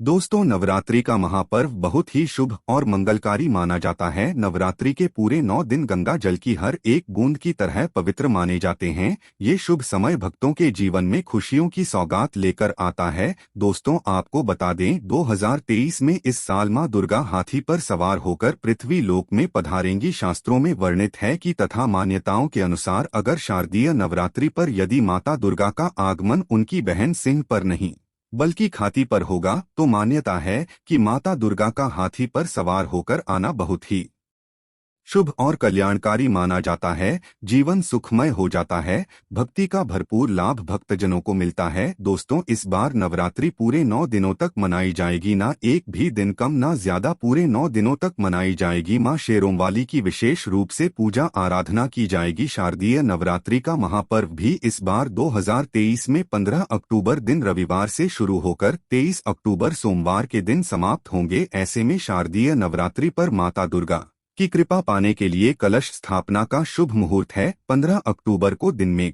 दोस्तों, नवरात्रि का महापर्व बहुत ही शुभ और मंगलकारी माना जाता है। नवरात्रि के पूरे 9 दिन गंगा जल की हर एक बूंद की तरह पवित्र माने जाते हैं। ये शुभ समय भक्तों के जीवन में खुशियों की सौगात लेकर आता है। दोस्तों, आपको बता दें, 2023 में इस साल मां दुर्गा हाथी पर सवार होकर पृथ्वी लोक में पधारेंगी। शास्त्रों में वर्णित है कि तथा मान्यताओं के अनुसार अगर शारदीय नवरात्रि पर यदि माता दुर्गा का आगमन उनकी बहन सिंह पर नहीं बल्कि हाथी पर होगा, तो मान्यता है कि माता दुर्गा का हाथी पर सवार होकर आना बहुत ही शुभ और कल्याणकारी माना जाता है। जीवन सुखमय हो जाता है। भक्ति का भरपूर लाभ भक्तजनों को मिलता है। दोस्तों, इस बार नवरात्रि पूरे 9 दिनों तक मनाई जाएगी। ना एक भी दिन कम ना ज्यादा, पूरे 9 दिनों तक मनाई जाएगी। मां शेरोंवाली की विशेष रूप से पूजा आराधना की जाएगी। शारदीय नवरात्रि का महापर्व भी इस बार 2023 में 15 अक्टूबर दिन रविवार से शुरू होकर 23 अक्टूबर सोमवार के दिन समाप्त होंगे। ऐसे में शारदीय नवरात्रि पर माता दुर्गा की कृपा पाने के लिए कलश स्थापना का शुभ मुहूर्त है। 15 अक्टूबर को दिन में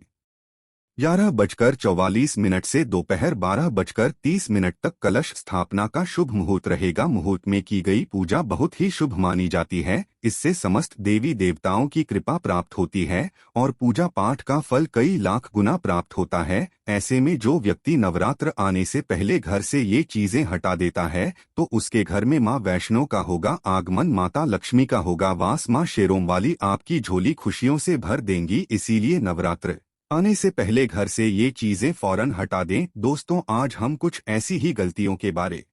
11:44 से दोपहर 12:30 तक कलश स्थापना का शुभ मुहूर्त रहेगा। मुहूर्त में की गई पूजा बहुत ही शुभ मानी जाती है। इससे समस्त देवी देवताओं की कृपा प्राप्त होती है और पूजा पाठ का फल कई लाख गुना प्राप्त होता है। ऐसे में जो व्यक्ति नवरात्र आने से पहले घर से ये चीजें हटा देता है, तो उसके घर में मां वैष्णो का होगा आगमन, माता लक्ष्मी का होगा वास। मां शेरोंवाली आपकी झोली खुशियों से भर देंगी। इसीलिए नवरात्र आने से पहले घर से ये चीजें फौरन हटा दें। दोस्तों, आज हम कुछ ऐसी ही गलतियों के बारे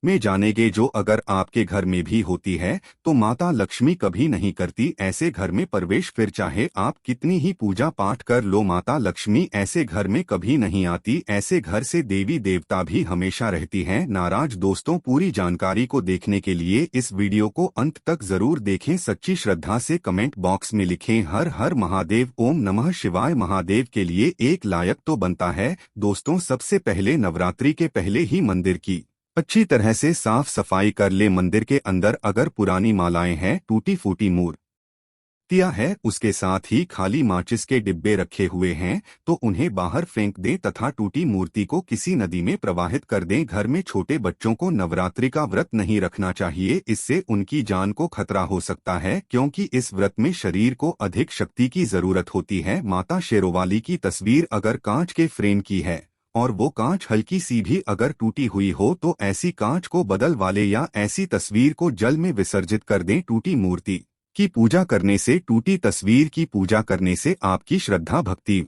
में जानेंगे जो अगर आपके घर में भी होती है तो माता लक्ष्मी कभी नहीं करती ऐसे घर में प्रवेश। फिर चाहे आप कितनी ही पूजा पाठ कर लो, माता लक्ष्मी ऐसे घर में कभी नहीं आती। ऐसे घर से देवी देवता भी हमेशा रहती हैं नाराज। दोस्तों, पूरी जानकारी को देखने के लिए इस वीडियो को अंत तक जरूर देखें। सच्ची श्रद्धा से कमेंट बॉक्स में लिखें हर हर महादेव, ओम नमः शिवाय। महादेव के लिए एक लायक तो बनता है। दोस्तों, सबसे पहले नवरात्रि के पहले ही मंदिर की अच्छी तरह से साफ सफाई कर ले। मंदिर के अंदर अगर पुरानी मालाएं हैं, टूटी फूटी मूर्तियां है, उसके साथ ही खाली माचिस के डिब्बे रखे हुए हैं, तो उन्हें बाहर फेंक दें तथा टूटी मूर्ति को किसी नदी में प्रवाहित कर दें। घर में छोटे बच्चों को नवरात्रि का व्रत नहीं रखना चाहिए। इससे उनकी जान को खतरा हो सकता है, क्योंकि इस व्रत में शरीर को अधिक शक्ति की जरूरत होती है। माता शेरोवाली की तस्वीर अगर कांच के फ्रेम की है और वो कांच हल्की सी भी अगर टूटी हुई हो, तो ऐसी कांच को बदल वाले या ऐसी तस्वीर को जल में विसर्जित कर दें। टूटी मूर्ति की पूजा करने से, टूटी तस्वीर की पूजा करने से आपकी श्रद्धा, भक्ति,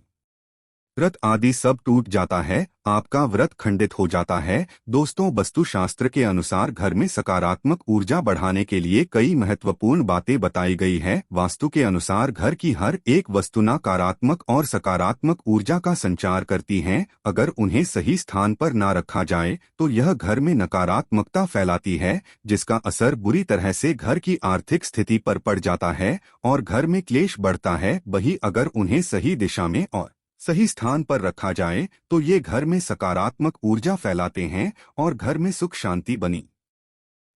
व्रत आदि सब टूट जाता है, आपका व्रत खंडित हो जाता है। दोस्तों, वास्तुशास्त्र के अनुसार घर में सकारात्मक ऊर्जा बढ़ाने के लिए कई महत्वपूर्ण बातें बताई गई है। वास्तु के अनुसार घर की हर एक वस्तु नकारात्मक और सकारात्मक ऊर्जा का संचार करती हैं। अगर उन्हें सही स्थान पर ना रखा जाए तो यह घर में नकारात्मकता फैलाती है, जिसका असर बुरी तरह से घर की आर्थिक स्थिति पर पड़ जाता है और घर में क्लेश बढ़ता है। वहीं अगर उन्हें सही दिशा में और सही स्थान पर रखा जाए तो ये घर में सकारात्मक ऊर्जा फैलाते हैं और घर में सुख शांति बनी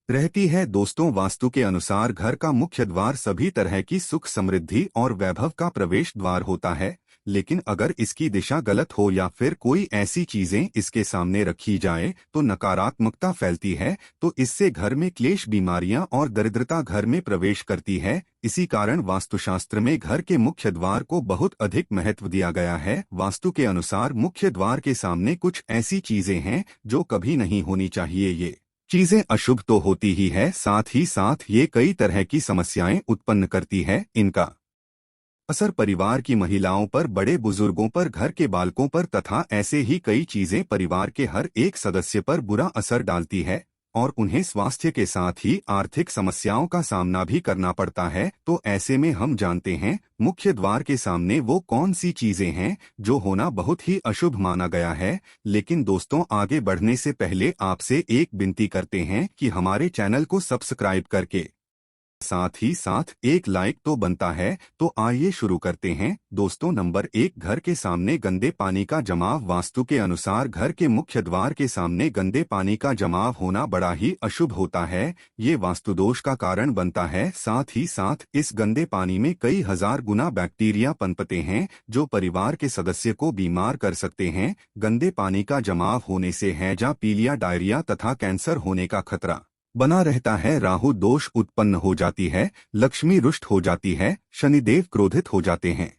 रहती है। दोस्तों, वास्तु के अनुसार घर का मुख्य द्वार सभी तरह की सुख समृद्धि और वैभव का प्रवेश द्वार होता है, लेकिन अगर इसकी दिशा गलत हो या फिर कोई ऐसी चीजें इसके सामने रखी जाए तो नकारात्मकता फैलती है, तो इससे घर में क्लेश, बीमारियां और दरिद्रता घर में प्रवेश करती है। इसी कारण वास्तुशास्त्र में घर के मुख्य द्वार को बहुत अधिक महत्व दिया गया है। वास्तु के अनुसार मुख्य द्वार के सामने कुछ ऐसी चीजें हैं जो कभी नहीं होनी चाहिए। ये चीजें अशुभ तो होती ही है, साथ ही साथ ये कई तरह की समस्याएं उत्पन्न करती है। इनका असर परिवार की महिलाओं पर, बड़े बुजुर्गों पर, घर के बालकों पर तथा ऐसे ही कई चीजें परिवार के हर एक सदस्य पर बुरा असर डालती है और उन्हें स्वास्थ्य के साथ ही आर्थिक समस्याओं का सामना भी करना पड़ता है। तो ऐसे में हम जानते हैं मुख्य द्वार के सामने वो कौन सी चीजें हैं जो होना बहुत ही अशुभ माना गया है। लेकिन दोस्तों, आगे बढ़ने से पहले आपसे एक विनती करते हैं कि हमारे चैनल को सब्सक्राइब करके साथ ही साथ एक लाइक तो बनता है। तो आइए शुरू करते हैं। दोस्तों, नंबर 1, घर के सामने गंदे पानी का जमाव। वास्तु के अनुसार घर के मुख्य द्वार के सामने गंदे पानी का जमाव होना बड़ा ही अशुभ होता है। ये वास्तुदोष का कारण बनता है। साथ ही साथ इस गंदे पानी में कई हजार गुना बैक्टीरिया पनपते हैं जो परिवार के सदस्य को बीमार कर सकते हैं। गंदे पानी का जमाव होने से हैजा, पीलिया, डायरिया तथा कैंसर होने का खतरा बना रहता है। राहु दोष उत्पन्न हो जाती है, लक्ष्मी रुष्ट हो जाती है, शनिदेव क्रोधित हो जाते हैं।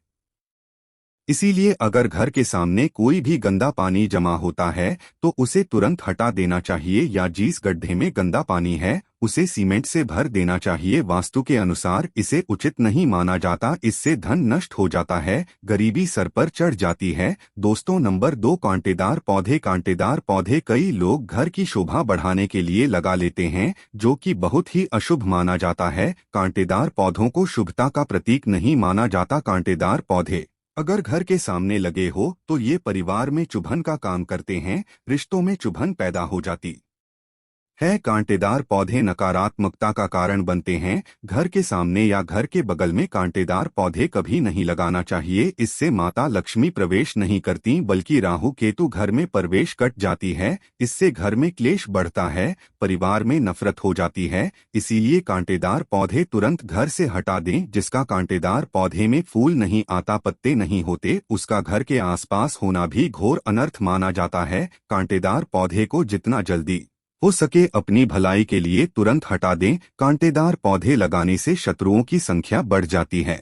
इसीलिए अगर घर के सामने कोई भी गंदा पानी जमा होता है तो उसे तुरंत हटा देना चाहिए, या जिस गड्ढे में गंदा पानी है उसे सीमेंट से भर देना चाहिए। वास्तु के अनुसार इसे उचित नहीं माना जाता, इससे धन नष्ट हो जाता है, गरीबी सर पर चढ़ जाती है। दोस्तों, नंबर 2, कांटेदार पौधे। कांटेदार पौधे कई लोग घर की शोभा बढ़ाने के लिए लगा लेते हैं, जो कि बहुत ही अशुभ माना जाता है। कांटेदार पौधों को शुभता का प्रतीक नहीं माना जाता। कांटेदार पौधे अगर घर के सामने लगे हो तो ये परिवार में चुभन का काम करते हैं, रिश्तों में चुभन पैदा हो जाती है। कांटेदार पौधे नकारात्मकता का कारण बनते हैं। घर के सामने या घर के बगल में कांटेदार पौधे कभी नहीं लगाना चाहिए। इससे माता लक्ष्मी प्रवेश नहीं करती, बल्कि राहु केतु घर में प्रवेश कट जाती है। इससे घर में क्लेश बढ़ता है, परिवार में नफरत हो जाती है। इसीलिए कांटेदार पौधे तुरंत घर से हटा दें। जिसका कांटेदार पौधे में फूल नहीं आता, पत्ते नहीं होते, उसका घर के आसपास होना भी घोर अनर्थ माना जाता है। कांटेदार पौधे को जितना जल्दी हो सके अपनी भलाई के लिए तुरंत हटा दें। कांटेदार पौधे लगाने से शत्रुओं की संख्या बढ़ जाती है।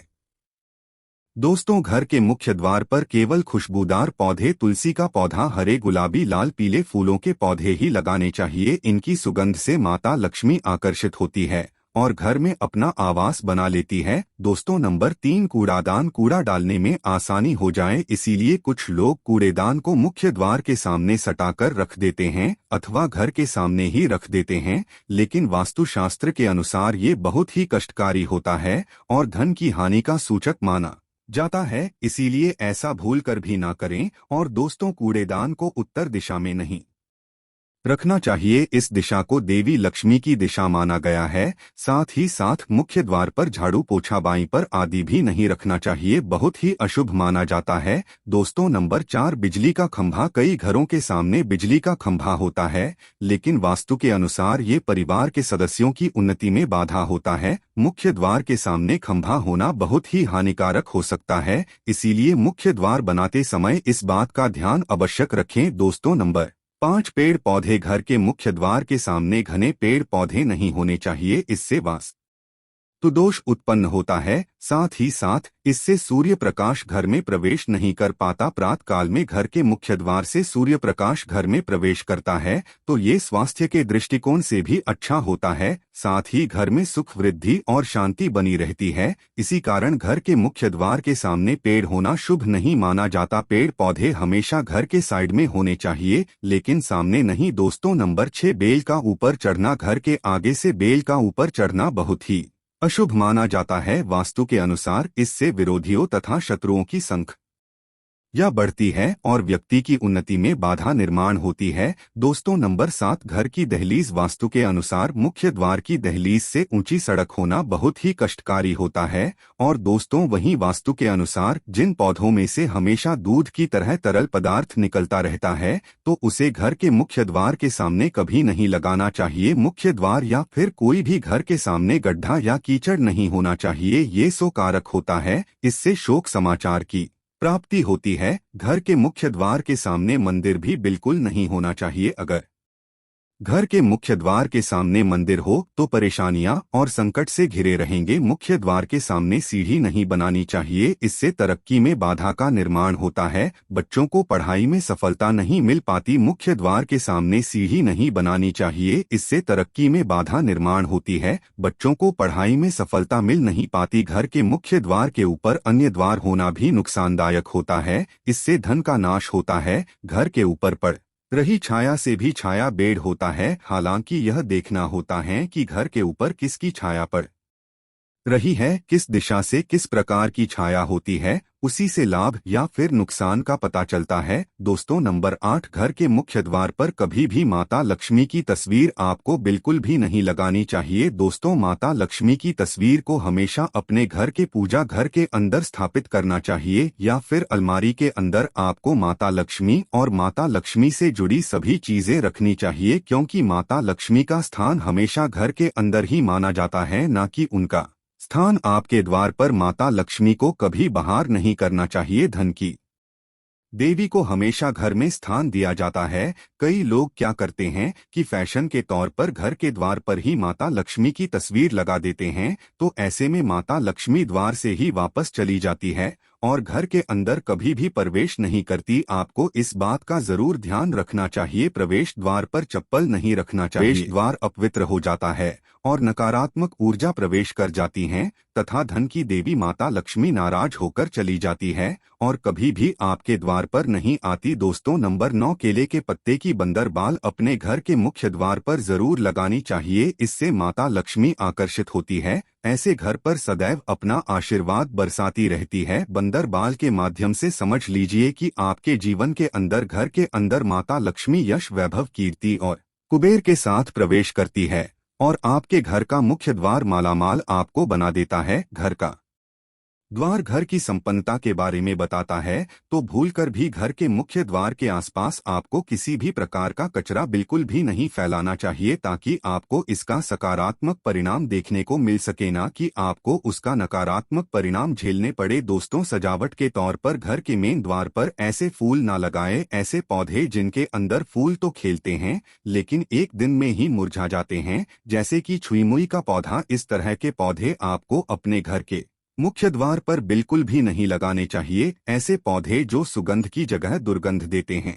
दोस्तों, घर के मुख्य द्वार पर केवल खुशबूदार पौधे, तुलसी का पौधा, हरे, गुलाबी, लाल, पीले फूलों के पौधे ही लगाने चाहिए। इनकी सुगंध से माता लक्ष्मी आकर्षित होती है और घर में अपना आवास बना लेती है। दोस्तों, नंबर 3, कूड़ादान। कूड़ा डालने में आसानी हो जाए इसीलिए कुछ लोग कूड़ेदान को मुख्य द्वार के सामने सटाकर रख देते हैं अथवा घर के सामने ही रख देते हैं, लेकिन वास्तुशास्त्र के अनुसार ये बहुत ही कष्टकारी होता है और धन की हानि का सूचक माना जाता है। इसीलिए ऐसा भूल कर भी ना करें। और दोस्तों, कूड़ेदान को उत्तर दिशा में नहीं रखना चाहिए। इस दिशा को देवी लक्ष्मी की दिशा माना गया है। साथ ही साथ मुख्य द्वार पर झाड़ू, पोछा, बाईं पर आदि भी नहीं रखना चाहिए, बहुत ही अशुभ माना जाता है। दोस्तों, नंबर 4, बिजली का खंभा। कई घरों के सामने बिजली का खंभा होता है, लेकिन वास्तु के अनुसार ये परिवार के सदस्यों की उन्नति में बाधा होता है। मुख्य द्वार के सामने खंभा होना बहुत ही हानिकारक हो सकता है, इसीलिए मुख्य द्वार बनाते समय इस बात का ध्यान आवश्यक रखें। दोस्तों, नंबर 5, पेड़ पौधे। घर के मुख्य द्वार के सामने घने पेड़ पौधे नहीं होने चाहिए, इससे वास्तु दोष उत्पन्न होता है। साथ ही साथ इससे सूर्य प्रकाश घर में प्रवेश नहीं कर पाता। प्रातः काल में घर के मुख्य द्वार से सूर्य प्रकाश घर में प्रवेश करता है तो ये स्वास्थ्य के दृष्टिकोण से भी अच्छा होता है। साथ ही घर में सुख, वृद्धि और शांति बनी रहती है। इसी कारण घर के मुख्य द्वार के सामने पेड़ होना शुभ नहीं माना जाता। पेड़ पौधे हमेशा घर के साइड में होने चाहिए, लेकिन सामने नहीं। दोस्तों, नंबर 6, बेल का ऊपर चढ़ना। घर के आगे से बेल का ऊपर चढ़ना बहुत ही अशुभ माना जाता है। वास्तु के अनुसार इससे विरोधियों तथा शत्रुओं की संख्या बढ़ती है और व्यक्ति की उन्नति में बाधा निर्माण होती है। दोस्तों, नंबर 7, घर की दहलीज। वास्तु के अनुसार मुख्य द्वार की दहलीज से ऊंची सड़क होना बहुत ही कष्टकारी होता है। और दोस्तों, वहीं वास्तु के अनुसार जिन पौधों में से हमेशा दूध की तरह तरल पदार्थ निकलता रहता है तो उसे घर के मुख्य द्वार के सामने कभी नहीं लगाना चाहिए। मुख्य द्वार या फिर कोई भी घर के सामने गड्ढा या कीचड़ नहीं होना चाहिए, ये सो कारक होता है, इससे शोक समाचार की प्राप्ति होती है। घर के मुख्य द्वार के सामने मंदिर भी बिल्कुल नहीं होना चाहिए। अगर घर के मुख्य द्वार के सामने मंदिर हो तो परेशानियां और संकट से घिरे रहेंगे। मुख्य द्वार के सामने सीढ़ी नहीं बनानी चाहिए, इससे तरक्की में बाधा का निर्माण होता है। बच्चों को पढ़ाई में सफलता नहीं मिल पाती। मुख्य द्वार के सामने सीढ़ी नहीं बनानी चाहिए, इससे तरक्की में बाधा निर्माण होती है। बच्चों को पढ़ाई में सफलता मिल नहीं पाती। घर के मुख्य द्वार के ऊपर अन्य द्वार होना भी नुकसानदायक होता है, इससे धन का नाश होता है। घर के ऊपर पड़ रही छाया से भी छाया बेड़ होता है। हालांकि यह देखना होता है कि घर के ऊपर किसकी छाया पड़ रही है, किस दिशा से किस प्रकार की छाया होती है, उसी से लाभ या फिर नुकसान का पता चलता है। दोस्तों, नंबर 8, घर के मुख्य द्वार पर कभी भी माता लक्ष्मी की तस्वीर आपको बिल्कुल भी नहीं लगानी चाहिए। दोस्तों, माता लक्ष्मी की तस्वीर को हमेशा अपने घर के पूजा घर के अंदर स्थापित करना चाहिए या फिर अलमारी के अंदर आपको माता लक्ष्मी और माता लक्ष्मी से जुड़ी सभी चीजें रखनी चाहिए, क्योंकि माता लक्ष्मी का स्थान हमेशा घर के अंदर ही माना जाता है, न कि उनका स्थान आपके द्वार पर। माता लक्ष्मी को कभी बाहर नहीं करना चाहिए। धन की देवी को हमेशा घर में स्थान दिया जाता है। कई लोग क्या करते हैं कि फैशन के तौर पर घर के द्वार पर ही माता लक्ष्मी की तस्वीर लगा देते हैं, तो ऐसे में माता लक्ष्मी द्वार से ही वापस चली जाती है और घर के अंदर कभी भी प्रवेश नहीं करती। आपको इस बात का जरूर ध्यान रखना चाहिए। प्रवेश द्वार पर चप्पल नहीं रखना चाहिए। प्रवेश द्वार अपवित्र हो जाता है और नकारात्मक ऊर्जा प्रवेश कर जाती हैं तथा धन की देवी माता लक्ष्मी नाराज होकर चली जाती है और कभी भी आपके द्वार पर नहीं आती। दोस्तों, नंबर 9, केले के पत्ते की बंदर बाल अपने घर के मुख्य द्वार पर जरूर लगानी चाहिए। इससे माता लक्ष्मी आकर्षित होती है। ऐसे घर पर सदैव अपना आशीर्वाद बरसाती रहती है। बंदर बाल के माध्यम से समझ लीजिए कि आपके जीवन के अंदर घर के अंदर माता लक्ष्मी यश, वैभव, कीर्ति और कुबेर के साथ प्रवेश करती है और आपके घर का मुख्य द्वार मालामाल आपको बना देता है। घर का द्वार घर की संपन्नता के बारे में बताता है, तो भूलकर भी घर के मुख्य द्वार के आसपास आपको किसी भी प्रकार का कचरा बिल्कुल भी नहीं फैलाना चाहिए, ताकि आपको इसका सकारात्मक परिणाम देखने को मिल सके, ना कि आपको उसका नकारात्मक परिणाम झेलने पड़े। दोस्तों, सजावट के तौर पर घर के मेन द्वार पर ऐसे फूल ना लगाएं, ऐसे पौधे जिनके अंदर फूल तो खिलते हैं लेकिन एक दिन में ही मुरझा जाते हैं, जैसे कि छुईमुई का पौधा। इस तरह के पौधे आपको अपने घर के मुख्य द्वार पर बिल्कुल भी नहीं लगाने चाहिए। ऐसे पौधे जो सुगंध की जगह दुर्गंध देते हैं,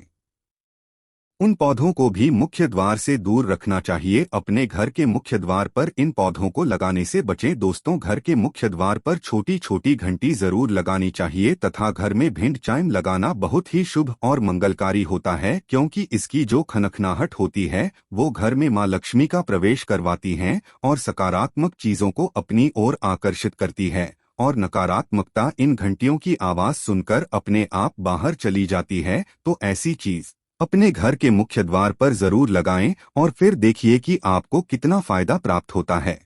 उन पौधों को भी मुख्य द्वार से दूर रखना चाहिए। अपने घर के मुख्य द्वार पर इन पौधों को लगाने से बचें। दोस्तों, घर के मुख्य द्वार पर छोटी छोटी घंटी जरूर लगानी चाहिए तथा घर में भिंड चाइम लगाना बहुत ही शुभ और मंगलकारी होता है, क्योंकि इसकी जो खनखनाहट होती है वो घर में मां लक्ष्मी का प्रवेश करवाती है और सकारात्मक चीजों को अपनी ओर आकर्षित करती है और नकारात्मकता इन घंटियों की आवाज सुनकर अपने आप बाहर चली जाती है। तो ऐसी चीज अपने घर के मुख्य द्वार पर जरूर लगाएं और फिर देखिए कि आपको कितना फायदा प्राप्त होता है।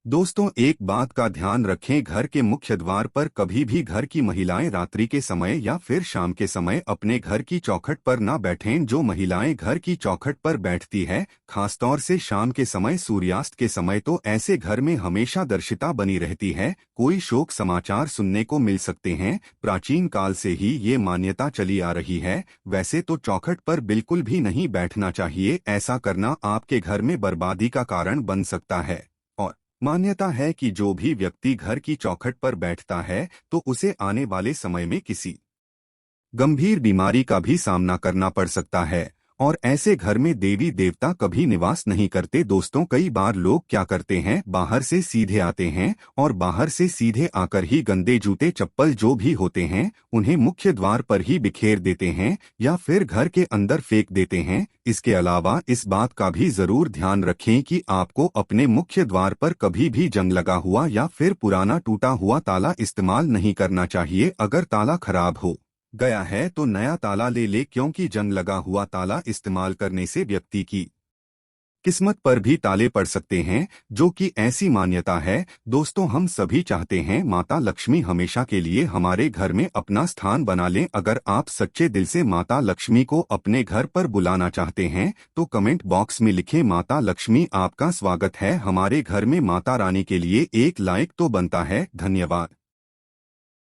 दोस्तों, एक बात का ध्यान रखें, घर के मुख्य द्वार पर कभी भी घर की महिलाएं रात्रि के समय या फिर शाम के समय अपने घर की चौखट पर ना बैठें। जो महिलाएं घर की चौखट पर बैठती है, खासतौर से शाम के समय, सूर्यास्त के समय, तो ऐसे घर में हमेशा दर्शिता बनी रहती है। कोई शोक समाचार सुनने को मिल सकते हैं। प्राचीन काल से ही ये मान्यता चली आ रही है। वैसे तो चौखट पर बिल्कुल भी नहीं बैठना चाहिए। ऐसा करना आपके घर में बर्बादी का कारण बन सकता है और मान्यता है कि जो भी व्यक्ति घर की चौखट पर बैठता है तो उसे आने वाले समय में किसी गंभीर बीमारी का भी सामना करना पड़ सकता है और ऐसे घर में देवी देवता कभी निवास नहीं करते। दोस्तों, कई बार लोग क्या करते हैं, बाहर से सीधे आते हैं और बाहर से सीधे आकर ही गंदे जूते चप्पल जो भी होते हैं उन्हें मुख्य द्वार पर ही बिखेर देते हैं या फिर घर के अंदर फेंक देते हैं। इसके अलावा इस बात का भी जरूर ध्यान रखें कि आपको अपने मुख्य द्वार पर कभी भी जंग लगा हुआ या फिर पुराना टूटा हुआ ताला इस्तेमाल नहीं करना चाहिए। अगर ताला खराब हो गया है तो नया ताला ले, क्योंकि जंग लगा हुआ ताला इस्तेमाल करने से व्यक्ति की किस्मत पर भी ताले पड़ सकते हैं, जो कि ऐसी मान्यता है। दोस्तों, हम सभी चाहते हैं माता लक्ष्मी हमेशा के लिए हमारे घर में अपना स्थान बना लें। अगर आप सच्चे दिल से माता लक्ष्मी को अपने घर पर बुलाना चाहते हैं तो कमेंट बॉक्स में लिखें, माता लक्ष्मी आपका स्वागत है हमारे घर में। माता रानी के लिए एक लाइक तो बनता है। धन्यवाद।